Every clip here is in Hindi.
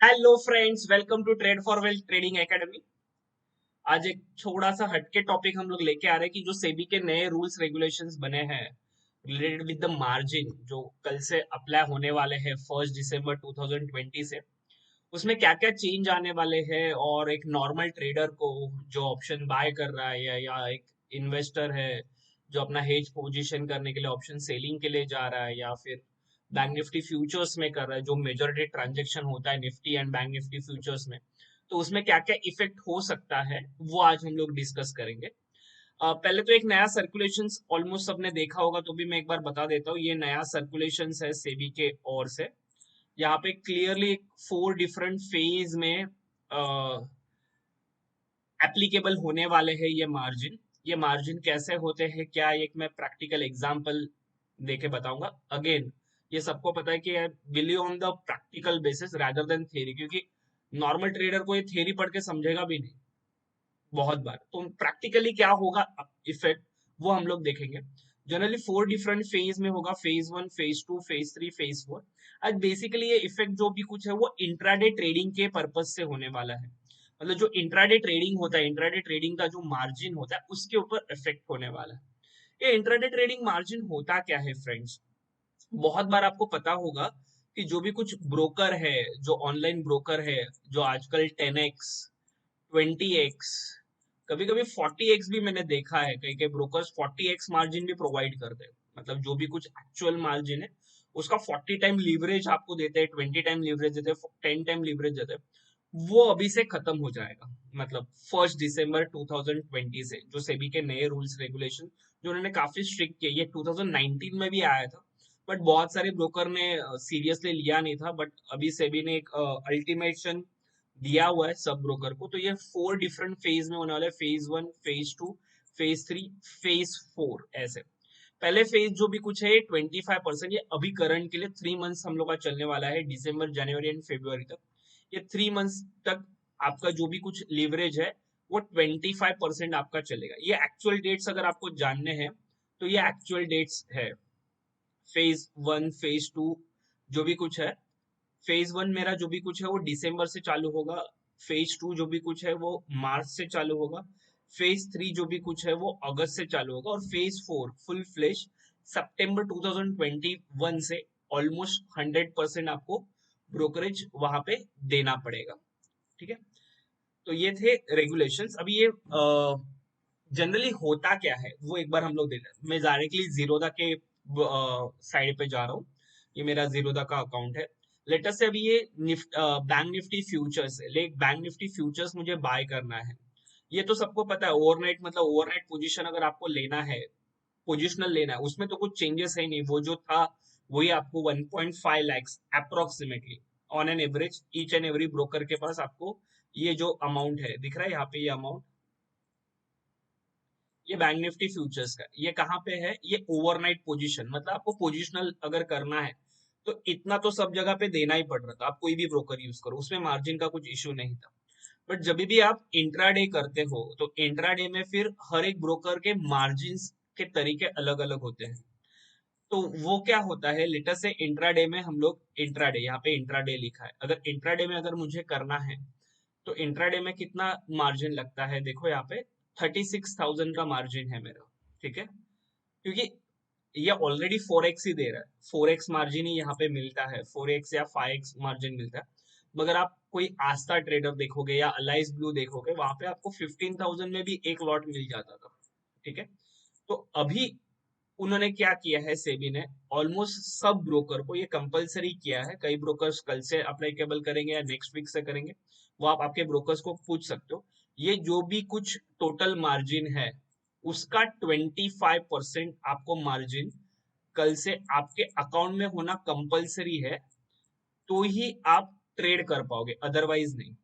Hello friends, welcome to trade for wealth trading academy. आज एक थोड़ा सा हटके टॉपिक हम लोग लेके आ रहे हैं कि जो सेबी के नए रूल्स रेगुलेशंस बने हैं रिलेटेड विद द मार्जिन, जो कल से अप्लाई होने वाले हैं 1 दिसंबर 2020 से। उसमें क्या क्या चेंज आने वाले हैं और एक नॉर्मल ट्रेडर को जो ऑप्शन बाय कर रहा है या एक इन्वेस्टर है जो अपना हेज पोजीशन करने के लिए ऑप्शन सेलिंग के लिए जा रहा है या फिर बैंक निफ्टी फ्यूचर्स में कर रहा है, जो मेजॉरिटी ट्रांजेक्शन होता है Nifty and bank Nifty futures में, तो उसमें क्या क्या इफेक्ट हो सकता है वो आज हम लोग डिस्कस करेंगे। पहले तो एक नया सर्कुलेशन ऑलमोस्ट सबने देखा होगा, तो भी मैं एक बार बता देता हूँ। ये नया सर्कुलेशन है सेबी के ओर से। यहाँ पे क्लियरली 4 डिफरेंट फेज में एप्लीकेबल होने वाले हैं ये मार्जिन कैसे होते हैं, क्या एक मैं प्रैक्टिकल एग्जांपल देके बताऊंगा। अगेन, ये सबको पता है कि believe on the practical basis rather than theory, क्योंकि नॉर्मल ट्रेडर को ये थ्योरी पढ़ के समझेगा भी नहीं बहुत बार। तो प्रैक्टिकली क्या होगा इफेक्ट, वो हम लोग देखेंगे। जनरली 4 डिफरेंट फेज में होगा, फेज 1, फेज 2, फेज 3, फेज 4। आज बेसिकली ये इफेक्ट जो भी कुछ है वो इंट्राडे ट्रेडिंग के पर्पज से होने वाला है। मतलब जो इंट्राडे ट्रेडिंग होता है, इंट्राडे ट्रेडिंग का जो मार्जिन होता है उसके ऊपर इफेक्ट होने वाला है। ये इंट्राडे ट्रेडिंग मार्जिन होता क्या है फ्रेंड्स? बहुत बार आपको पता होगा कि जो भी कुछ ब्रोकर है, जो ऑनलाइन ब्रोकर है, जो आजकल 10x 20x, कभी कभी 40x भी मैंने देखा है। कई कई ब्रोकर्स 40x मार्जिन भी प्रोवाइड करते हैं। मतलब जो भी कुछ एक्चुअल मार्जिन है उसका 40 टाइम लीवरेज आपको देते हैं, 20 टाइम लीवरेज देते हैं, 10 टाइम लीवरेज देते हैं। वो अभी से खत्म हो जाएगा। मतलब 1 दिसंबर 2020 से जो सेबी के नए रूल्स रेगुलेशन जो उन्होंने काफी स्ट्रिक्ट किए, ये 2019 में भी आया था बट बहुत सारे ब्रोकर ने सीरियसली लिया नहीं था। बट अभी सेबी ने एक अल्टीमेशन दिया हुआ है सब ब्रोकर को। तो ये 4 डिफरेंट फेज में होने वाला है, फेज 1, फेज 2, फेज 3, फेज 4 ऐसे। पहले फेज जो भी कुछ है 25%, ये अभी करंट के लिए 3 मंथ्स हम लोग का चलने वाला है, दिसंबर जनवरी एंड फेब्रुआरी तक। ये 3 मंथ्स तक आपका जो भी कुछ लीवरेज है वो 25% आपका चलेगा। ये एक्चुअल डेट्स अगर आपको जानने हैं तो ये एक्चुअल डेट्स है। फेज 1, फेज 2 जो भी कुछ है, फेज 1 मेरा जो भी कुछ है वो दिसंबर से चालू होगा। फेज 2 जो भी कुछ है वो मार्च से चालू होगा। फेज 3 जो भी कुछ है वो अगस्त से चालू होगा। और फेज 4 फुल फ्लेश सितंबर 2021 से ऑलमोस्ट 100% आपको ब्रोकरेज वहां पे देना पड़ेगा। ठीक है, तो ये थे रेगुलेशंस। अभी ये जनरली होता क्या है वो एक बार हम लोग देख लें। मैं डायरेक्टली जीरोधा के साइड पे जा रहा हूँ। ये मेरा जीरोधा का अकाउंट है। लेटर से अभी ये बैंक निफ्टी फ्यूचर्स है, लेकिन बैंक निफ्टी फ्यूचर्स मुझे बाय करना है। ये तो सबको पता है, ओवरनाइट मतलब ओवरनाइट पोजीशन अगर आपको लेना है, पोजिशनल लेना है, उसमें तो कुछ चेंजेस है नहीं। वो जो था वही आपको 1.5 lakhs approximately on an average each and every broker के पास आपको ये जो अमाउंट है दिख रहा है यहाँ पे, ये अमाउंट, ये बैंक निफ्टी फ्यूचर्स का ये कहाँ पे है, ये ओवरनाइट पोजीशन। मतलब आपको पोजिशनल अगर करना है तो इतना तो सब जगह पे देना ही पड़ रहा था। आप कोई भी ब्रोकर यूज करो, उसमें मार्जिन का कुछ इश्यू नहीं था। बट जब भी आप इंट्राडे करते हो तो इंट्राडे में फिर हर एक ब्रोकर के मार्जिन के तरीके अलग अलग होते हैं। तो वो क्या होता है, लेटर से इंट्राडे में हम लोग इंट्राडे, यहाँ पे इंट्राडे लिखा है, अगर इंट्राडे में अगर मुझे करना है तो इंट्राडे में कितना मार्जिन लगता है देखो यहाँ पे, 36,000 का मार्जिन है मेरा। ठीक है, क्योंकि ये ऑलरेडी 4x ही दे रहा है, 4x मार्जिन ही यहाँ पे मिलता है, 4x या 5x मार्जिन मिलता है। मगर आप कोई आस्था ट्रेडर देखोगे या अलाइस ब्लू देखोगे, वहां पे आपको 15,000 में भी एक लॉट मिल जाता था। ठीक है, तो अभी उन्होंने क्या किया है, सेबी ने ऑलमोस्ट सब ब्रोकर को ये कंपलसरी किया है। कई ब्रोकर्स कल से अप्लीकेबल करेंगे या नेक्स्ट वीक से करेंगे, वो आप आपके ब्रोकर्स को पूछ सकते हो। ये जो भी कुछ टोटल मार्जिन है उसका 25% आपको मार्जिन कल से आपके अकाउंट में होना कंपलसरी है, तो ही आप ट्रेड कर पाओगे, अदरवाइज नहीं।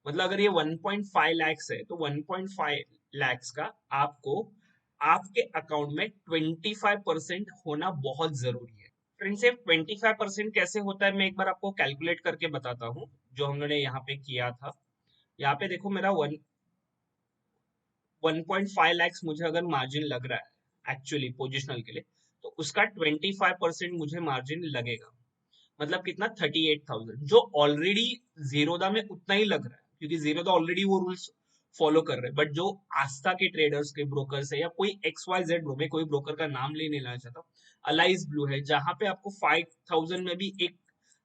मतलब अगर ये 1.5 लैक्स है तो 1.5 लैक्स का आपको आपके अकाउंट में 25% होना बहुत जरूरी है। फ्रेंड्स, ये 25% कैसे होता है मैं एक बार आपको कैलकुलेट करके बताता हूँ, जो हम लोगों ने यहाँ पे किया था। यहाँ पे देखो, मेरा 1.5 लैक्स मुझे अगर मार्जिन लग रहा है एक्चुअली पोजिशनल के लिए, तो उसका 25% मुझे मार्जिन लगेगा। मतलब कितना 38,000, जो ऑलरेडी जीरोधा में उतना ही लग रहा है क्योंकि जीरोधा ऑलरेडी वो रूल्स फॉलो कर रहे हैं। बट जो आस्था के ट्रेडर्स के ब्रोकर्स है या कोई XYZ ब्रो, में कोई ब्रोकर का नाम नहीं लेना चाहता, अलाइज ब्लू है जहां पे आपको 5,000 में भी एक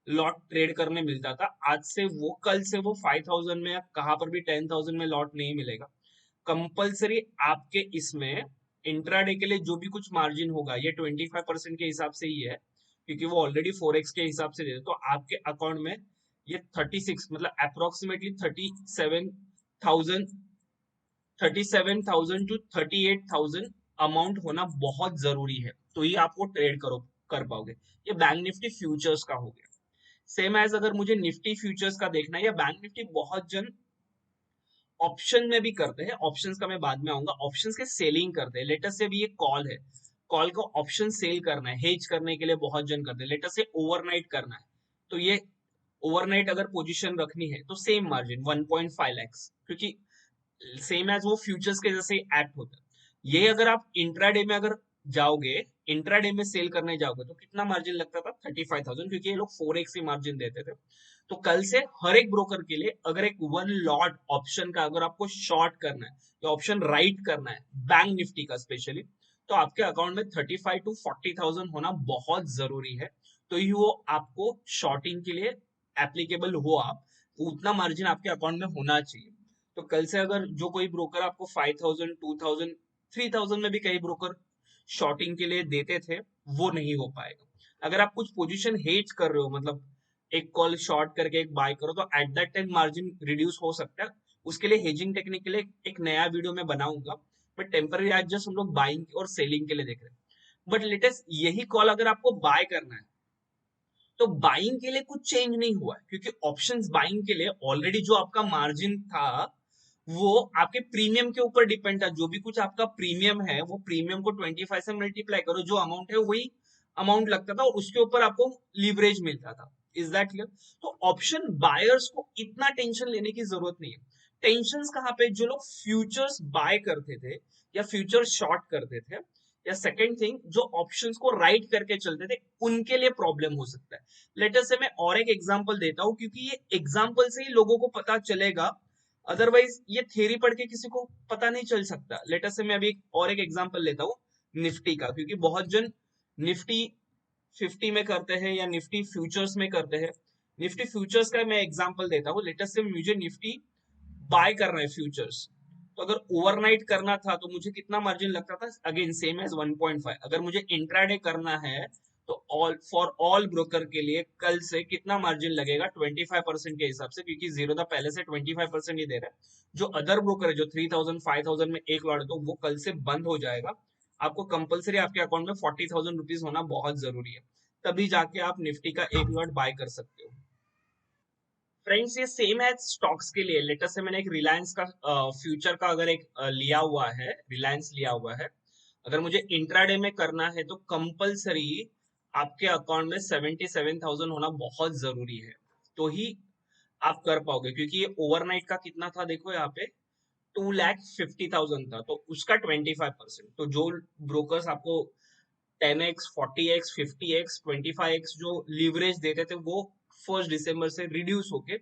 लॉट ट्रेड करने मिलता था, आज से वो कल से वो 5,000 में या कहां पर भी 10,000 में लॉट नहीं मिलेगा। कंपलसरी आपके इसमें इंट्राडे के लिए जो भी कुछ मार्जिन होगा ये 25% के हिसाब से ही है क्योंकि वो ऑलरेडी 4x के हिसाब से देते, तो आपके अकाउंट में ये 36 मतलब अप्रोक्सीमेटली 37,000 टू 38,000 अमाउंट होना बहुत जरूरी है, तो ये आपको ट्रेड करो कर पाओगे। ये बैंक निफ्टी फ्यूचर्स का हो गया। सेम एज अगर मुझे निफ्टी फ्यूचर्स का देखना है, या बैंक निफ्टी बहुत जन ऑप्शन में भी करते हैं, ऑप्शंस का मैं बाद में आऊंगा, ऑप्शंस के सेलिंग करते हैं। लेटेस्ट से भी ये कॉल है, कॉल को ऑप्शन सेल करना है, हेज करने के लिए बहुत जन करते हैं। लेटेस्ट से ओवरनाइट करना है, तो ये ओवरनाइट अगर पोजीशन रखनी है तो सेम मार्जिन 1.5 lakhs, क्योंकि सेम एज वो फ्यूचर्स के जैसे एक्ट होता है। ये अगर आप इंट्राडे में अगर जाओगे, इंट्राडे में सेल करने जाओगे तो कितना मार्जिन लगता था 35,000, क्योंकि ये लोग 4x ही मार्जिन देते थे। तो कल से हर एक ब्रोकर के लिए अगर एक वन लॉट ऑप्शन का अगर आपको शॉर्ट करना है या ऑप्शन राइट करना है बैंक निफ्टी का स्पेशली, तो आपके अकाउंट में 35 टू 40,000 होना बहुत जरूरी है। तो ही वो आपको शॉर्टिंग के लिए एप्लीकेबल हो, आप उतना मार्जिन आपके अकाउंट में होना चाहिए। तो कल से अगर जो कोई ब्रोकर आपको 5,000 2,000 3,000 में भी कई ब्रोकर शॉर्टिंग के लिए देते थे, वो नहीं हो पाएगा। अगर आप कुछ पोजीशन हेज कर रहे हो, मतलब एक कॉल शॉर्ट करके एक बाय करो, तो at that time margin reduce हो सकता है। उसके लिए हेजिंग टेक्निक के लिए एक नया वीडियो में बनाऊंगा, बट टेम्पररी आज जस्ट हम लोग बाइंग और सेलिंग के लिए देख रहे हैं। बट लेटेस्ट यही कॉल अगर आपको बाय करना है तो बाइंग के लिए कुछ चेंज नहीं हुआ है, क्योंकि ऑप्शंस बाइंग के लिए ऑलरेडी जो आपका मार्जिन था वो आपके प्रीमियम के ऊपर डिपेंड था। जो भी कुछ आपका प्रीमियम है वो प्रीमियम को 25 से मल्टीप्लाई करो, जो अमाउंट है वही अमाउंट लगता था और उसके ऊपर आपको लीवरेज मिलता था। Is that clear? तो ऑप्शन बायर्स को इतना टेंशन लेने की जरूरत नहीं है। टेंशन कहाँ पे, जो लोग फ्यूचर्स बाय करते थे या फ्यूचर शॉर्ट करते थे, या सेकंड थिंग जो ऑप्शंस को राइट करके चलते थे, उनके लिए प्रॉब्लम हो सकता है। लेटर से मैं और एक एग्जांपल देता हूं, क्योंकि ये एग्जांपल से ही लोगों को पता चलेगा, अदरवाइज ये थ्योरी पढ़ के किसी को पता नहीं चल सकता। लेटर से मैं अभी और एक एग्जांपल लेता हूँ निफ्टी का, क्योंकि बहुत जन निफ्टी 50 में करते हैं या निफ्टी फ्यूचर्स में करते हैं। निफ्टी फ्यूचर्स का मैं एग्जांपल देता हूँ। लेटेस्ट से मुझे निफ्टी बाय करना है फ्यूचर्स, तो अगर ओवरनाइट करना था तो मुझे कितना मार्जिन लगता था, अगेन सेम एज 1.5। अगर मुझे इंट्राडे करना है तो ऑल फॉर ऑल ब्रोकर के लिए कल से कितना मार्जिन लगेगा 25% के हिसाब से, क्योंकि जीरोधा पहले से 25% ही दे रहा है। जो अदर ब्रोकर है जो 3,000 5,000 में एक लॉट, तो वो कल से बंद हो जाएगा। आपको कंपलसरी आपके अकाउंट में 40,000 रुपीज होना बहुत जरूरी है, तभी जाके आप निफ्टी का एक लॉट बाय कर सकते हो। फ्रेंड्स ये सेम है स्टॉक्स के लिए। लेटेस्ट से मैंने एक रिलायंस का फ्यूचर का अगर एक लिया हुआ है, रिलायंस लिया हुआ है, अगर मुझे इंट्राडे में करना है तो कंपलसरी आपके अकाउंट में 77,000 होना बहुत जरूरी है, तो ही आप कर पाओगे। क्योंकि ये ओवरनाइट का कितना था देखो यहाँ पे 2,50,000 था, तो उसका 25%। तो जो ब्रोकर्स आपको 10x 40x 50x 25x जो लीवरेज देते थे, वो 1 दिसंबर से रिड्यूस होके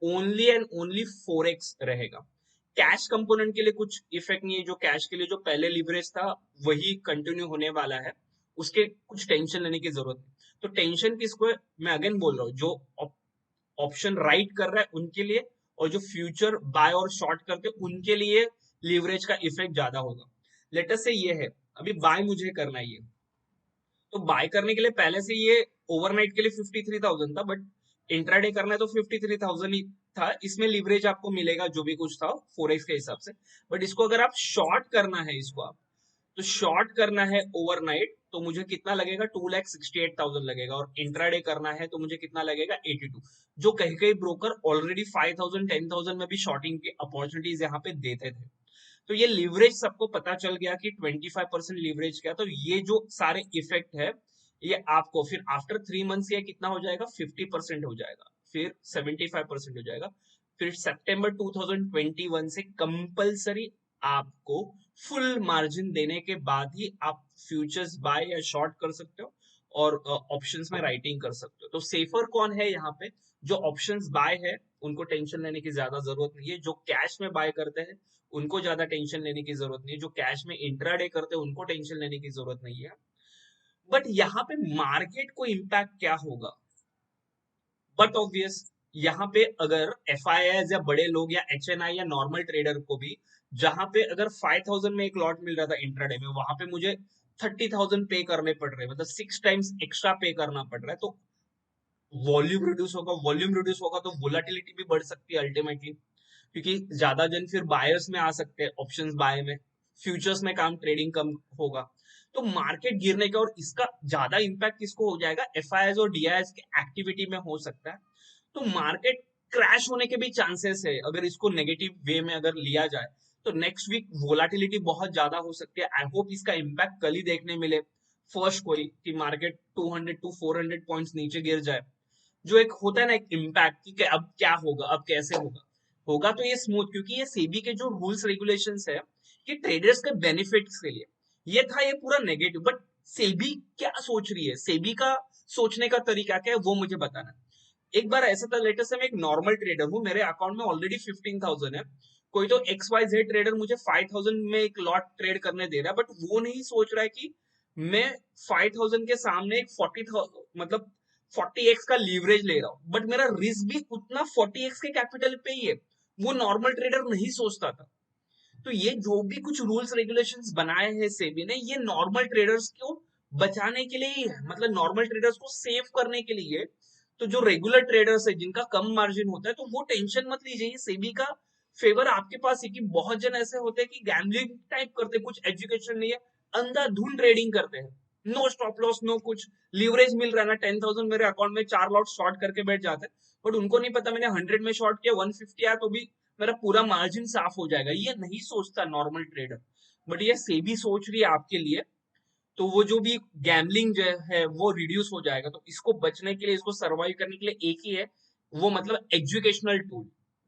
ओनली एंड ओनली 4x रहेगा। कैश कंपोनेंट के लिए कुछ इफेक्ट नहीं है, जो कैश के लिए जो पहले लीवरेज था वही कंटिन्यू होने वाला है, उसके कुछ टेंशन लेने की जरूरत नहीं। तो टेंशन किसको है, मैं अगेन बोल रहा हूँ, जो ऑप्शन राइट कर रहा है उनके लिए, और जो फ्यूचर बाय और शॉर्ट करते उनके लिए लीवरेज का इफेक्ट ज्यादा होगा। लेटेस्ट से ये है, अभी बाय मुझे करना है ये, तो बाय करने के लिए पहले से ये ओवरनाइट के लिए 53,000 था, बट इंट्राडे करना है तो 53,000 ही था। इसमें लिवरेज आपको मिलेगा जो भी कुछ था 4x के हिसाब से। बट इसको अगर आप शॉर्ट करना है, इसको आप तो शॉर्ट करना है ओवरनाइट, तो मुझे कितना लगेगा 2,68,000 लगेगा, और इंट्राडे करना है तो मुझे कितना लगेगा 82। जो कहीं कहीं ब्रोकर ऑलरेडी 5,000 10,000 में भी शॉर्टिंग की अपॉर्चुनिटीज यहाँ पे देते थे। तो ये लिवरेज सबको पता चल गया कि 25% लिवरेज क्या, तो ये जो सारे इफेक्ट है ये आपको फिर आफ्टर 3 मंथ्स ये कितना हो जाएगा 50% हो जाएगा, फिर 75% हो जाएगा। फिर सितंबर 2021 से कंपलसरी आपको फुल मार्जिन देने के बाद ही आप फ्यूचर्स बाय या शॉर्ट कर सकते हो। और ऑप्शंस में राइटिंग कर सकते हो। तो सेफर कौन है यहाँ पे? जो ऑप्शंस बाय है उनको टेंशन लेने की ज्यादा जरूरत नहीं है, जो कैश में बाय करते हैं उनको ज्यादा टेंशन लेने की जरूरत नहीं है, जो कैश में इंट्राडे करते हैं उनको टेंशन लेने की जरूरत नहीं है। बट यहाँ पे मार्केट को इम्पैक्ट क्या होगा? बट ऑब्वियस, यहाँ पे अगर एफ या बड़े लोग या HNI या नॉर्मल ट्रेडर को भी, जहां पे अगर 5000 में एक लॉट मिल रहा था इंट्राडे में, वहां पे मुझे 30,000 पे करने पड़ रहे हैं, मतलब 6 टाइम्स एक्स्ट्रा पे करना पड़ रहा है। तो वॉल्यूम रिड्यूस होगा तो वोलाटिलिटी भी बढ़ सकती है अल्टीमेटली, क्योंकि ज्यादा जन फिर बायर्स में आ सकते हैं ऑप्शंस बाय में, फ्यूचर्स में काम ट्रेडिंग कम होगा। तो मार्केट गिरने का और इसका ज्यादा इंपैक्ट किसको हो जाएगा? FIs और DIs के एक्टिविटी में हो सकता है। तो मार्केट क्रैश होने के भी चांसेस है अगर इसको नेगेटिव वे में अगर लिया जाए। तो नेक्स्ट वीक वोलाटिलिटी बहुत ज्यादा हो सकती है। आई होप इसका इम्पैक्ट कल ही देखने मिले फर्स्ट कोई कि मार्केट 200 टू 400 पॉइंट्स नीचे गिर जाए। जो एक होता है ना एक इम्पैक्ट कि अब क्या होगा, अब कैसे होगा, होगा तो ये स्मूथ, क्योंकि ये सेबी के जो रूल्स रेगुलेशंस है ये ट्रेडर्स के बेनिफिट्स के लिए, ये था ये पूरा नेगेटिव। बट सेबी क्या सोच रही है, सेबी का सोचने का तरीका क्या है वो मुझे बताना। एक बार ऐसा था, लेटेस्ट मैं एक नॉर्मल ट्रेडर हूँ, मेरे अकाउंट में ऑलरेडी 15,000 है, कोई तो XYZ ट्रेडर मुझे 5,000 में एक लॉट ट्रेड करने दे रहा है, बट वो नहीं सोच रहा है कि मैं 5,000 के सामने एक 40,000 मतलब 40x का लीवरेज ले रहा हूँ, बट मेरा रिस्क भी उतना 40x के कैपिटल पे ही है। वो नॉर्मल ट्रेडर नहीं सोचता था। तो ये जो भी कुछ रूल्स रेगुलेशंस बनाए हैं सेबी ने, ये नॉर्मल ट्रेडर्स को बचाने के लिए ही है, मतलब नॉर्मल ट्रेडर्स को सेव करने के लिए। तो जो रेगुलर ट्रेडर्स है जिनका कम मार्जिन होता है, तो वो टेंशन मत लीजिए, सेबी का फेवर आपके पास है। कि बहुत जन ऐसे होते हैं कि गैम्बलिंग टाइप करते हैं, कुछ एजुकेशन नहीं है, अंधाधुंध ट्रेडिंग करते हैं, नो स्टॉप लॉस नो कुछ, लीवरेज मिल रहा है ना 10,000 मेरे अकाउंट में, 4 लॉट शॉर्ट करके बैठ जाते हैं, बट उनको नहीं पता मैंने 100 में शॉर्ट किया, 150 आया तो भी मेरा पूरा मार्जिन साफ हो जाएगा। ये नहीं सोचता नॉर्मल ट्रेडर, बट ये सेबी सोच रही है आपके लिए। तो वो जो भी गैम्बलिंग जो है वो रिड्यूस हो जाएगा। तो इसको बचने के लिए, इसको सर्वाइव करने के लिए एक ही है, वो मतलब एजुकेशनल टूल।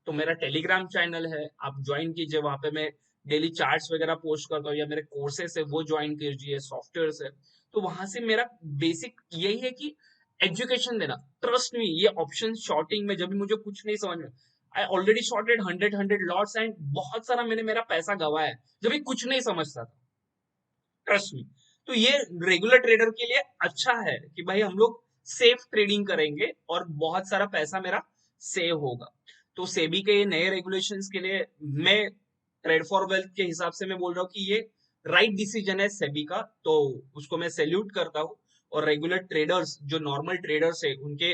तो मेरा टेलीग्राम चैनल है, आप ज्वाइन कीजिए, वहां पे मैं डेली चार्ट्स वगैरह पोस्ट करता हूँ, या मेरे कोर्सेस है वो ज्वाइन कीजिए, सॉफ्टवेयर है। तो वहां से मेरा बेसिक यही है कि एजुकेशन देना। ट्रस्ट मी, ये ऑप्शन शॉर्टिंग में जब भी मुझे कुछ नहीं समझ में, I already shorted 100 lots and बहुत सारा मैंने मेरा पैसा गवाया है जब भी कुछ नहीं समझता था, ट्रस्ट मी। तो ये रेगुलर ट्रेडर के लिए अच्छा है कि भाई हम लोग सेफ ट्रेडिंग करेंगे और बहुत सारा पैसा मेरा सेव होगा। तो सेबी के ये नए रेगुलेशंस के लिए मैं ट्रेड फॉर वेल्थ के हिसाब से मैं बोल रहा हूँ कि ये राइट डिसीजन है सेबी का, तो उसको मैं सैल्यूट करता हूँ। और रेगुलर ट्रेडर्स जो नॉर्मल ट्रेडर्स है उनके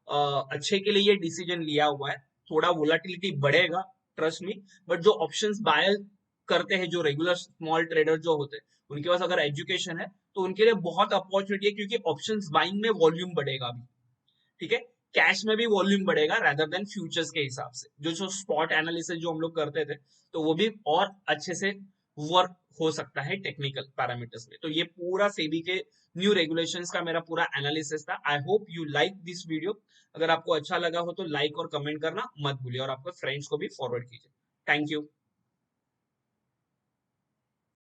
अच्छे के लिए ये डिसीजन लिया हुआ है। थोड़ा वोलाटिलिटी बढ़ेगा, ट्रस्ट मी, बट जो ऑप्शंस बाय करते हैं, जो रेगुलर स्मॉल ट्रेडर जो होते हैं, उनके पास अगर एजुकेशन है तो उनके लिए बहुत अपॉर्चुनिटी है, क्योंकि ऑप्शंस बाइंग में वॉल्यूम बढ़ेगा अभी, ठीक है। कैश में भी वॉल्यूम बढ़ेगा रादर देन फ्यूचर्स के हिसाब से। जो जो स्पॉट एनालिसिस जो हम लोग करते थे, तो वो भी और अच्छे से वर्क हो सकता है टेक्निकल पैरामीटर्स में। तो ये पूरा सेबी के न्यू रेगुलेशंस का मेरा पूरा एनालिसिस था। I hope you like this video. अगर आपको अच्छा लगा हो तो लाइक और कमेंट करना मत भूलिए, और आपके फ्रेंड्स को भी फॉरवर्ड कीजिए। Thank you.